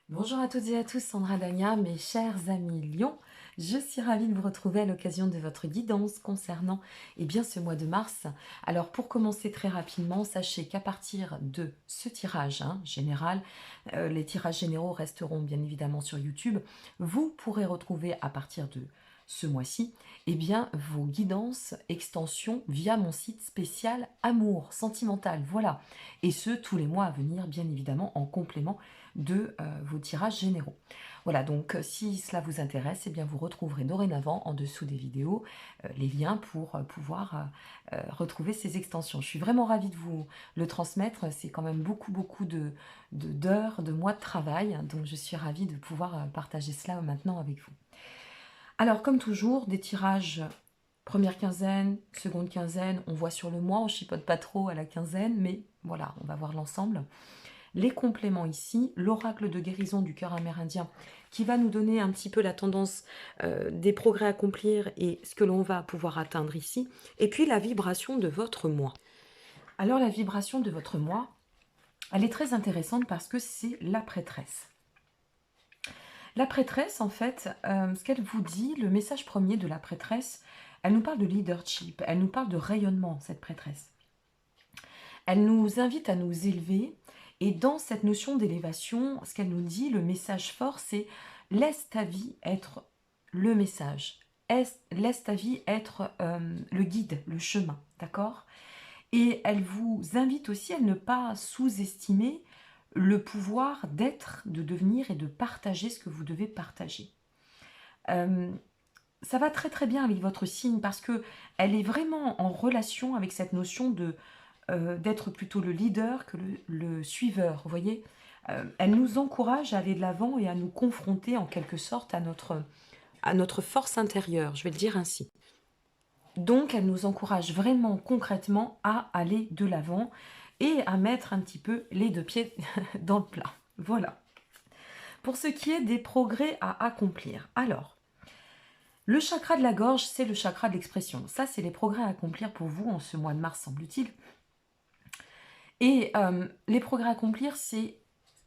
Bonjour à toutes et à tous, Sandra Dagna, mes chers amis Lion. Je suis ravie de vous retrouver à l'occasion de votre guidance concernant ce mois de mars. Alors pour commencer très rapidement, sachez qu'à partir de ce tirage général, les tirages généraux resteront bien évidemment sur YouTube. Vous pourrez retrouver à partir de ce mois-ci vos guidances, extensions via mon site spécial Amour Sentimental. Voilà. Et ce, tous les mois à venir, bien évidemment, en complément de vos tirages généraux. Voilà, donc si cela vous intéresse, vous retrouverez dorénavant en dessous des vidéos les liens pour pouvoir retrouver ces extensions. Je suis vraiment ravie de vous le transmettre, c'est quand même beaucoup d'heures, de mois de travail, donc je suis ravie de pouvoir partager cela maintenant avec vous. Alors comme toujours, des tirages première quinzaine, seconde quinzaine, on voit sur le mois, on chipote pas trop à la quinzaine, mais voilà, on va voir l'ensemble. Les compléments ici, l'oracle de guérison du cœur amérindien qui va nous donner un petit peu la tendance des progrès à accomplir et ce que l'on va pouvoir atteindre ici. Et puis la vibration de votre moi. Alors la vibration de votre moi, elle est très intéressante parce que c'est la prêtresse. La prêtresse, en fait, ce qu'elle vous dit, le message premier de la prêtresse, elle nous parle de leadership, elle nous parle de rayonnement, cette prêtresse. Elle nous invite à nous élever. Et dans cette notion d'élévation, ce qu'elle nous dit, le message fort, c'est laisse ta vie être le message. Laisse ta vie être le guide, le chemin, d'accord? Et elle vous invite aussi à ne pas sous-estimer le pouvoir d'être, de devenir et de partager ce que vous devez partager. Ça va très très bien avec votre signe parce que elle est vraiment en relation avec cette notion de d'être plutôt le leader que le suiveur, vous voyez. Elle nous encourage à aller de l'avant et à nous confronter en quelque sorte à notre force intérieure, je vais le dire ainsi. Donc elle nous encourage vraiment concrètement à aller de l'avant et à mettre un petit peu les deux pieds dans le plat. Voilà. Pour ce qui est des progrès à accomplir. Alors, le chakra de la gorge, c'est le chakra de l'expression. Ça, c'est les progrès à accomplir pour vous en ce mois de mars, semble-t-il. Et les progrès à accomplir, c'est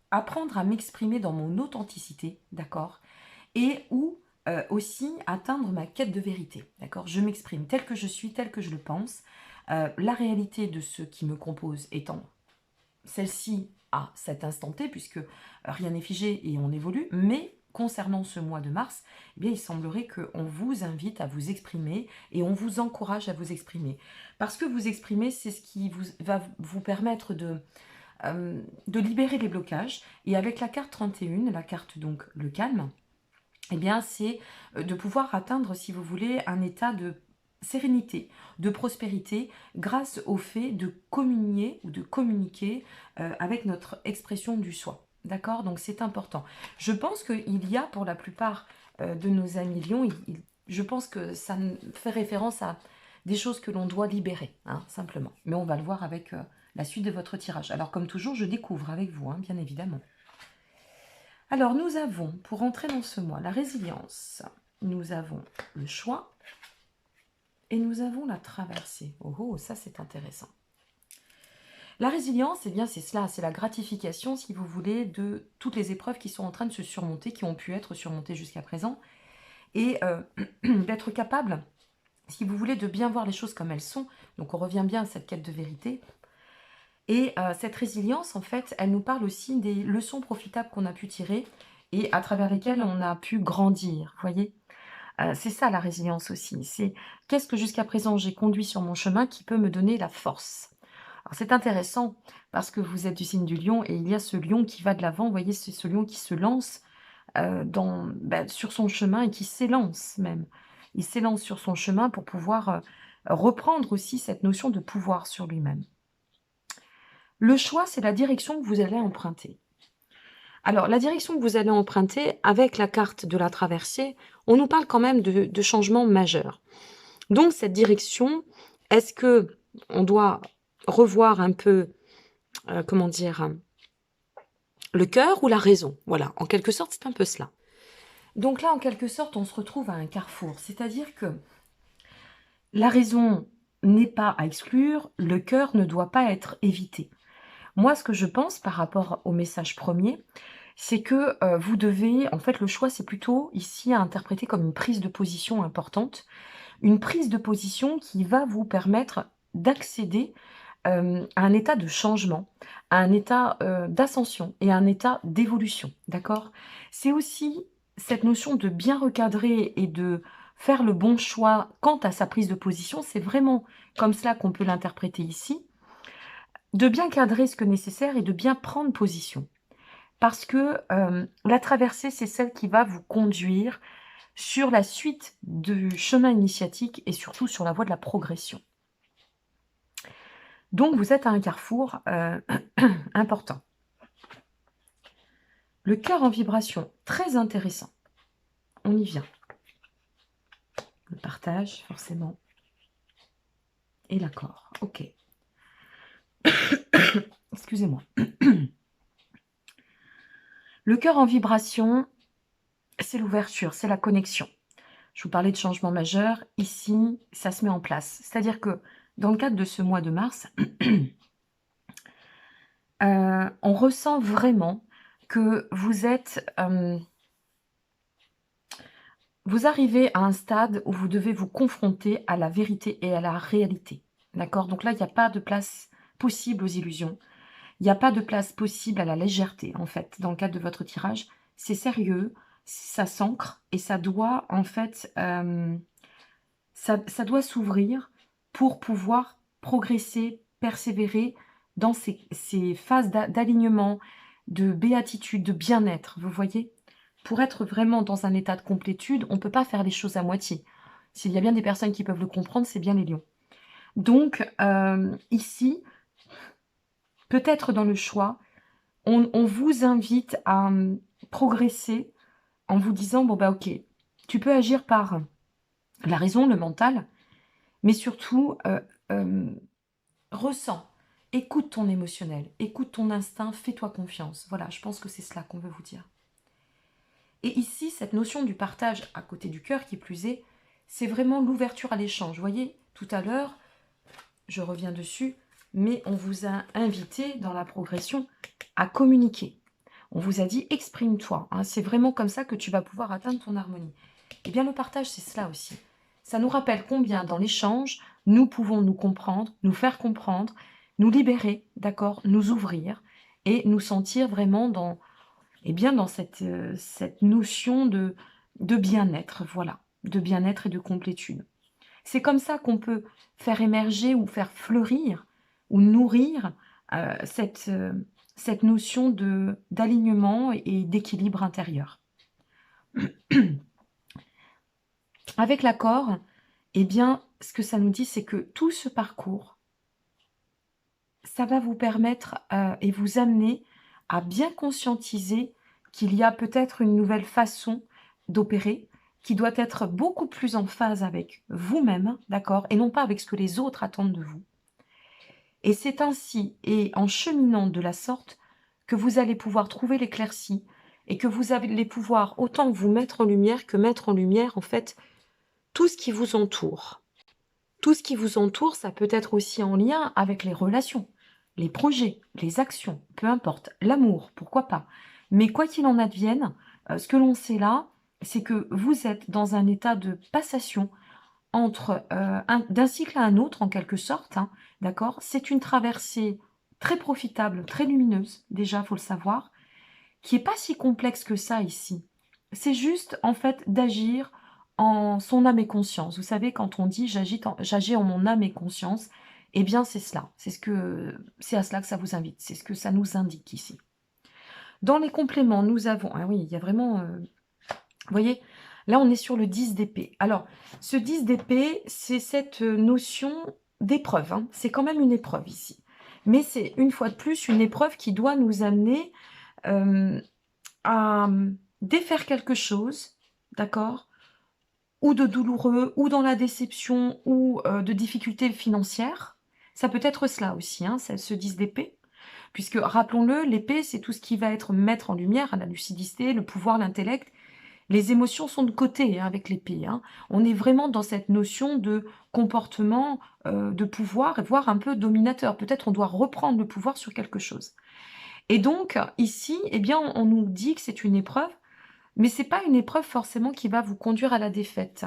apprendre à m'exprimer dans mon authenticité, d'accord? Et ou aussi atteindre ma quête de vérité, d'accord? Je m'exprime tel que je suis, tel que je le pense. La réalité de ce qui me compose étant celle-ci à cet instant T, puisque rien n'est figé et on évolue, mais concernant ce mois de mars, il semblerait qu'on vous invite à vous exprimer et on vous encourage à vous exprimer. Parce que vous exprimer, c'est ce qui va vous permettre de libérer les blocages. Et avec la carte 31, la carte donc le calme, c'est de pouvoir atteindre, si vous voulez, un état de sérénité, de prospérité, grâce au fait de communier ou de communiquer avec notre expression du soi. D'accord? Donc c'est important. Je pense qu'il y a pour la plupart de nos amis lions, je pense que ça fait référence à des choses que l'on doit libérer, simplement. Mais on va le voir avec la suite de votre tirage. Alors comme toujours, je découvre avec vous, bien évidemment. Alors nous avons, pour entrer dans ce mois, la résilience, nous avons le choix et nous avons la traversée. Oh, ça c'est intéressant. La résilience, c'est cela, c'est la gratification, si vous voulez, de toutes les épreuves qui sont en train de se surmonter, qui ont pu être surmontées jusqu'à présent, et d'être capable, si vous voulez, de bien voir les choses comme elles sont. Donc on revient bien à cette quête de vérité. Et cette résilience, en fait, elle nous parle aussi des leçons profitables qu'on a pu tirer et à travers lesquelles on a pu grandir, vous voyez. C'est ça la résilience aussi, c'est qu'est-ce que jusqu'à présent j'ai conduit sur mon chemin qui peut me donner la force. Alors c'est intéressant parce que vous êtes du signe du lion et il y a ce lion qui va de l'avant, vous voyez, c'est ce lion qui se lance sur son chemin et qui s'élance même. Il s'élance sur son chemin pour pouvoir reprendre aussi cette notion de pouvoir sur lui-même. Le choix, c'est la direction que vous allez emprunter. Alors, la direction que vous allez emprunter, avec la carte de la traversée, on nous parle quand même de changements majeurs. Donc, cette direction, est-ce que on doit revoir un peu, comment dire, le cœur ou la raison? Voilà, en quelque sorte, c'est un peu cela. Donc là, en quelque sorte, on se retrouve à un carrefour. C'est-à-dire que la raison n'est pas à exclure, le cœur ne doit pas être évité. Moi, ce que je pense par rapport au message premier, c'est que, vous devez en fait, le choix, c'est plutôt ici à interpréter comme une prise de position importante. Une prise de position qui va vous permettre d'accéder, à un état de changement, à un état, d'ascension et à un état d'évolution, d'accord? C'est aussi cette notion de bien recadrer et de faire le bon choix quant à sa prise de position, c'est vraiment comme cela qu'on peut l'interpréter ici. De bien cadrer ce que nécessaire et de bien prendre position. Parce que, la traversée, c'est celle qui va vous conduire sur la suite du chemin initiatique et surtout sur la voie de la progression. Donc vous êtes à un carrefour, important. Le cœur en vibration, très intéressant. On y vient. Le partage, forcément. Et l'accord. OK. Excusez-moi. Le cœur en vibration, c'est l'ouverture, c'est la connexion. Je vous parlais de changement majeur. Ici, ça se met en place. C'est-à-dire que dans le cadre de ce mois de mars, on ressent vraiment que vous êtes, vous arrivez à un stade où vous devez vous confronter à la vérité et à la réalité. D'accord? Donc là, il n'y a pas de place possible aux illusions. Il n'y a pas de place possible à la légèreté, en fait, dans le cadre de votre tirage. C'est sérieux, ça s'ancre et ça doit, en fait, ça doit s'ouvrir pour pouvoir progresser, persévérer dans ces phases d'alignement, de béatitude, de bien-être, vous voyez? Pour être vraiment dans un état de complétude, on ne peut pas faire les choses à moitié. S'il y a bien des personnes qui peuvent le comprendre, c'est bien les lions. Donc, ici, peut-être dans le choix, on vous invite à progresser en vous disant, bon bah ok, tu peux agir par la raison, le mental, mais surtout, ressens, écoute ton émotionnel, écoute ton instinct, fais-toi confiance. Voilà, je pense que c'est cela qu'on veut vous dire. Et ici, cette notion du partage à côté du cœur, qui plus est, c'est vraiment l'ouverture à l'échange. Vous voyez, tout à l'heure, je reviens dessus, mais on vous a invité dans la progression à communiquer. On vous a dit, exprime-toi. Hein, c'est vraiment comme ça que tu vas pouvoir atteindre ton harmonie. Eh bien, le partage, c'est cela aussi. Ça nous rappelle combien, dans l'échange, nous pouvons nous comprendre, nous faire comprendre, nous libérer, d'accord, nous ouvrir et nous sentir vraiment dans, eh bien, dans cette notion de bien-être, voilà, de bien-être et de complétude. C'est comme ça qu'on peut faire émerger ou faire fleurir ou nourrir cette notion d'alignement et d'équilibre intérieur. Avec l'accord, eh bien, ce que ça nous dit, c'est que tout ce parcours, ça va vous permettre et vous amener à bien conscientiser qu'il y a peut-être une nouvelle façon d'opérer qui doit être beaucoup plus en phase avec vous-même, d'accord, et non pas avec ce que les autres attendent de vous. Et c'est ainsi, et en cheminant de la sorte, que vous allez pouvoir trouver l'éclaircie et que vous allez pouvoir autant vous mettre en lumière que mettre en lumière, en fait, tout ce qui vous entoure. Tout ce qui vous entoure, ça peut être aussi en lien avec les relations, les projets, les actions, peu importe, l'amour, pourquoi pas. Mais quoi qu'il en advienne, ce que l'on sait là, c'est que vous êtes dans un état de passation entre d'un cycle à un autre, en quelque sorte, hein, d'accord? C'est une traversée très profitable, très lumineuse, déjà, faut le savoir, qui n'est pas si complexe que ça ici. C'est juste, en fait, d'agir en son âme et conscience. Vous savez, quand on dit j'agis en mon âme et conscience, eh bien, c'est cela. C'est à cela que ça vous invite. C'est ce que ça nous indique ici. Dans les compléments, nous avons... Ah oui, il y a vraiment... vous voyez, là, on est sur le 10 d'épée. Alors, ce 10 d'épée, c'est cette notion d'épreuve. Hein. C'est quand même une épreuve ici. Mais c'est, une fois de plus, une épreuve qui doit nous amener à défaire quelque chose, d'accord, ou de douloureux, ou dans la déception, ou de difficultés financières. Ça peut être cela aussi, hein, ce 10 d'épée. Puisque, rappelons-le, l'épée, c'est tout ce qui va être mettre en lumière la lucidité, le pouvoir, l'intellect. Les émotions sont de côté hein, avec l'épée. Hein. On est vraiment dans cette notion de comportement, de pouvoir, voire un peu dominateur. Peut-être on doit reprendre le pouvoir sur quelque chose. Et donc, ici, eh bien, on nous dit que c'est une épreuve, mais c'est pas une épreuve forcément qui va vous conduire à la défaite.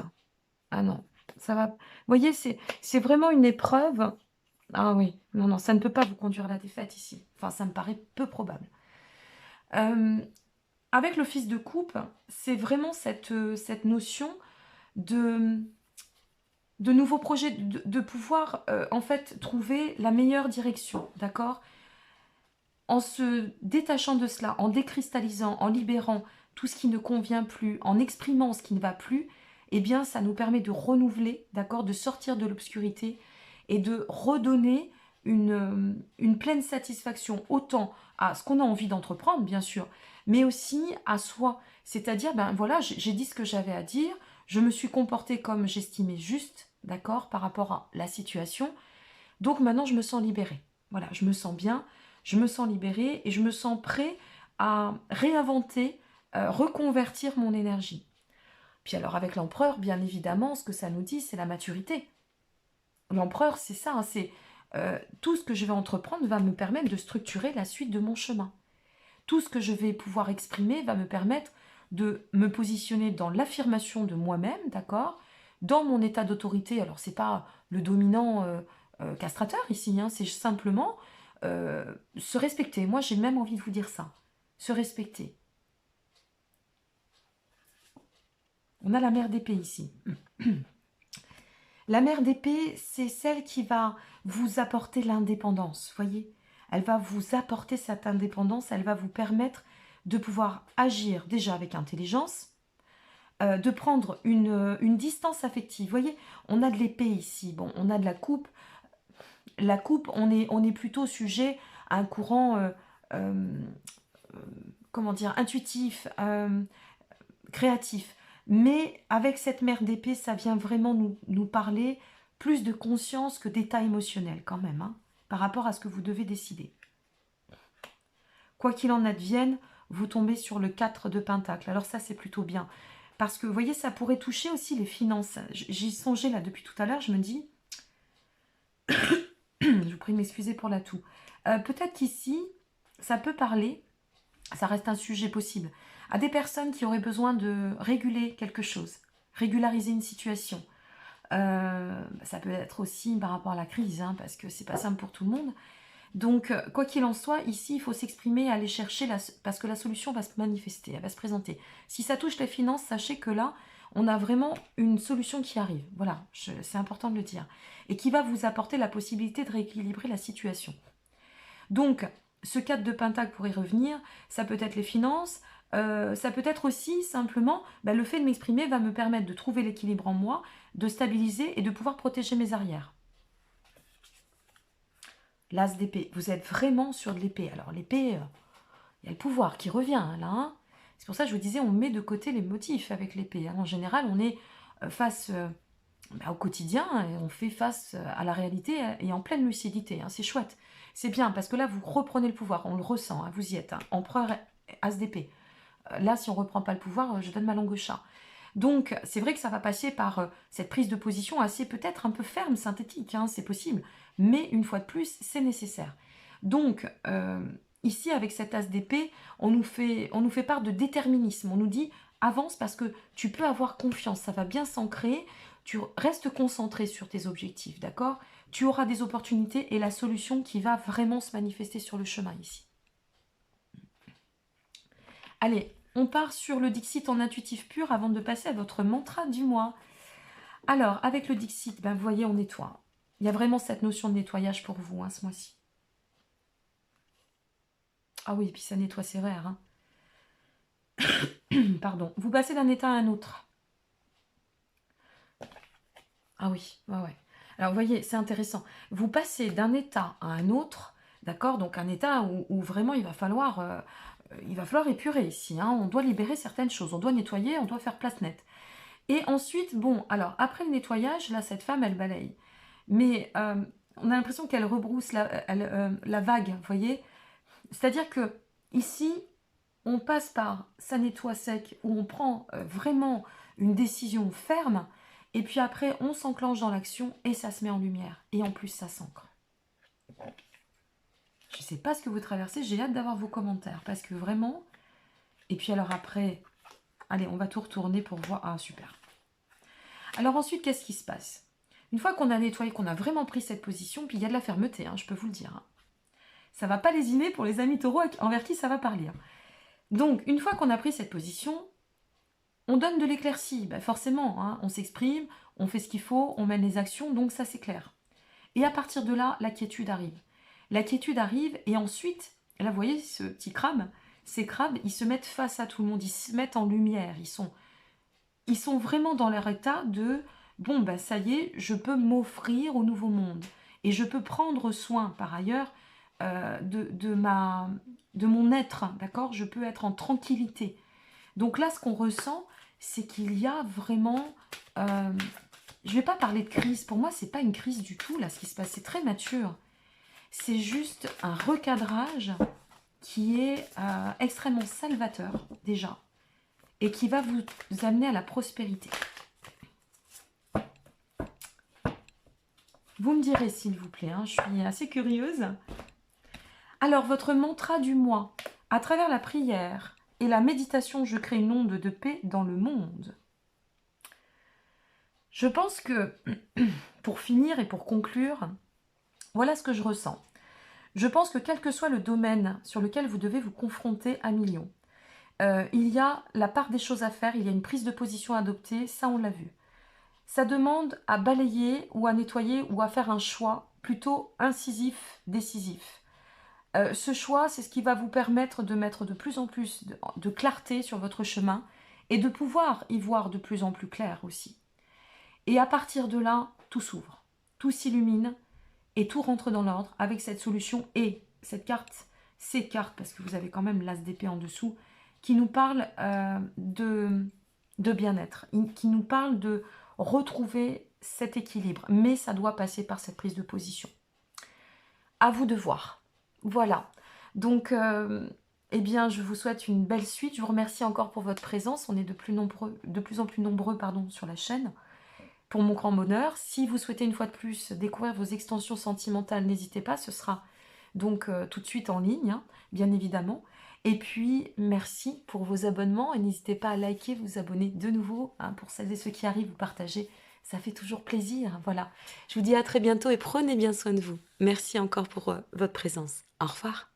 Ah non, ça va. Vous voyez, c'est vraiment une épreuve. Ah oui, non, non, ça ne peut pas vous conduire à la défaite ici. Enfin, ça me paraît peu probable. Euh, avec le fils de coupe, c'est vraiment cette notion de, de nouveaux projets, de pouvoir en fait trouver la meilleure direction, d'accord? En se détachant de cela, en décristallisant, en libérant tout ce qui ne convient plus, en exprimant ce qui ne va plus, eh bien, ça nous permet de renouveler, d'accord, de sortir de l'obscurité et de redonner une pleine satisfaction, autant à ce qu'on a envie d'entreprendre, bien sûr, mais aussi à soi. C'est-à-dire, ben voilà, j'ai dit ce que j'avais à dire, je me suis comportée comme j'estimais juste, d'accord, par rapport à la situation, donc maintenant je me sens libérée. Voilà, je me sens bien, je me sens libérée et je me sens prêt à réinventer, reconvertir mon énergie. Puis alors avec l'empereur, bien évidemment, ce que ça nous dit, c'est la maturité. L'empereur, c'est ça, hein, c'est tout ce que je vais entreprendre va me permettre de structurer la suite de mon chemin. Tout ce que je vais pouvoir exprimer va me permettre de me positionner dans l'affirmation de moi-même, d'accord? Dans mon état d'autorité. Alors, c'est pas le dominant castrateur ici, hein, c'est simplement se respecter. Moi, j'ai même envie de vous dire ça. Se respecter. On a la mère d'épée ici. La mère d'épée, c'est celle qui va vous apporter l'indépendance, voyez? Elle va vous apporter cette indépendance, elle va vous permettre de pouvoir agir déjà avec intelligence, de prendre une distance affective. Voyez, on a de l'épée ici, bon, on a de la coupe. La coupe, on est plutôt sujet à un courant, euh, comment dire, intuitif, créatif. Mais avec cette mère d'épée, ça vient vraiment nous parler plus de conscience que d'état émotionnel quand même, hein, par rapport à ce que vous devez décider. Quoi qu'il en advienne, vous tombez sur le 4 de Pentacle. Alors ça, c'est plutôt bien. Parce que, vous voyez, ça pourrait toucher aussi les finances. J'y songeais là depuis tout à l'heure, je me dis, je vous prie de m'excuser pour la toux. Peut-être qu'ici, ça peut parler, ça reste un sujet possible, à des personnes qui auraient besoin de réguler quelque chose, régulariser une situation. Ça peut être aussi par rapport à la crise, hein, parce que c'est pas simple pour tout le monde. Donc, quoi qu'il en soit, ici, il faut s'exprimer, aller chercher, parce que la solution va se manifester, elle va se présenter. Si ça touche les finances, sachez que là, on a vraiment une solution qui arrive. Voilà, c'est important de le dire. Et qui va vous apporter la possibilité de rééquilibrer la situation. Donc, ce 4 de Pentacle pour y revenir, ça peut être les finances, ça peut être aussi simplement, le fait de m'exprimer va me permettre de trouver l'équilibre en moi, de stabiliser et de pouvoir protéger mes arrières. L'as d'épée, vous êtes vraiment sur de l'épée. Alors l'épée, il y a le pouvoir qui revient là. Hein. C'est pour ça que je vous disais, on met de côté les motifs avec l'épée. Hein. En général, on est face au quotidien, et on fait face à la réalité et en pleine lucidité. Hein. C'est chouette. C'est bien parce que là, vous reprenez le pouvoir. On le ressent, hein, vous y êtes. Hein. Empereur, as d'épée. Là, si on ne reprend pas le pouvoir, je donne ma langue au chat. Donc, c'est vrai que ça va passer par cette prise de position assez peut-être un peu ferme, synthétique, hein, c'est possible. Mais une fois de plus, c'est nécessaire. Donc, ici, avec cet as d'épée, on nous fait part de déterminisme. On nous dit, avance parce que tu peux avoir confiance, ça va bien s'ancrer, tu restes concentré sur tes objectifs, d'accord? Tu auras des opportunités et la solution qui va vraiment se manifester sur le chemin ici. Allez, on part sur le Dixit en intuitif pur avant de passer à votre mantra du mois. Alors, avec le Dixit, vous voyez, on nettoie. Il y a vraiment cette notion de nettoyage pour vous, hein, ce mois-ci. Ah oui, et puis ça nettoie sévère. Hein. Pardon. Vous passez d'un état à un autre. Ah oui, ouais. Alors, vous voyez, c'est intéressant. Vous passez d'un état à un autre, d'accord? Donc, un état où vraiment il va falloir épurer ici. Hein. On doit libérer certaines choses. On doit nettoyer, on doit faire place nette. Et ensuite, bon, alors, après le nettoyage, là, cette femme, elle balaye. Mais on a l'impression qu'elle rebrousse la vague, vous voyez? C'est-à-dire que ici, on passe par ça nettoie sec, où on prend vraiment une décision ferme, et puis après, on s'enclenche dans l'action, et ça se met en lumière. Et en plus, ça s'ancre. Je ne sais pas ce que vous traversez, j'ai hâte d'avoir vos commentaires, parce que vraiment... Et puis alors après, allez, on va tout retourner pour voir... Ah, super. Alors ensuite, qu'est-ce qui se passe? Une fois qu'on a nettoyé, qu'on a vraiment pris cette position, puis il y a de la fermeté, hein, je peux vous le dire. Hein. Ça ne va pas lésiner pour les amis taureaux envers qui ça va parler. Hein. Donc, une fois qu'on a pris cette position, on donne de l'éclaircie. Ben forcément, hein, on s'exprime, on fait ce qu'il faut, on mène les actions, donc ça c'est clair. Et à partir de là, la quiétude arrive. La quiétude arrive et ensuite, là vous voyez ce petit crabe, ces crabes, ils se mettent face à tout le monde, ils se mettent en lumière, ils sont vraiment dans leur état de bon ben ça y est, je peux m'offrir au nouveau monde et je peux prendre soin par ailleurs de mon être, d'accord? Je peux être en tranquillité. Donc là, ce qu'on ressent, c'est qu'il y a vraiment... je ne vais pas parler de crise. Pour moi, ce n'est pas une crise du tout, là, ce qui se passe. C'est très mature. C'est juste un recadrage qui est extrêmement salvateur, déjà, et qui va vous amener à la prospérité. Vous me direz, s'il vous plaît, hein, je suis assez curieuse. Alors, votre mantra du mois, à travers la prière et la méditation, je crée une onde de paix dans le monde. Je pense que, pour finir et pour conclure, voilà ce que je ressens. Je pense que quel que soit le domaine sur lequel vous devez vous confronter à millions, il y a la part des choses à faire, il y a une prise de position à adopter, ça on l'a vu. Ça demande à balayer ou à nettoyer ou à faire un choix plutôt incisif, décisif. Ce choix, c'est ce qui va vous permettre de mettre de plus en plus de clarté sur votre chemin et de pouvoir y voir de plus en plus clair aussi. Et à partir de là, tout s'ouvre, tout s'illumine et tout rentre dans l'ordre avec cette solution et cette carte, ces cartes, parce que vous avez quand même l'as d'épée en dessous, qui nous parle de bien-être, qui nous parle de retrouver cet équilibre. Mais ça doit passer par cette prise de position. À vous de voir. Voilà. Donc, eh bien, je vous souhaite une belle suite. Je vous remercie encore pour votre présence. On est de plus en plus nombreux sur la chaîne. Pour mon grand bonheur, si vous souhaitez une fois de plus découvrir vos extensions sentimentales, n'hésitez pas, ce sera donc tout de suite en ligne, hein, bien évidemment. Et puis, merci pour vos abonnements et n'hésitez pas à liker, vous abonner de nouveau, hein, pour celles et ceux qui arrivent, vous partagez, ça fait toujours plaisir. Voilà, je vous dis à très bientôt et prenez bien soin de vous. Merci encore pour votre présence. Au revoir.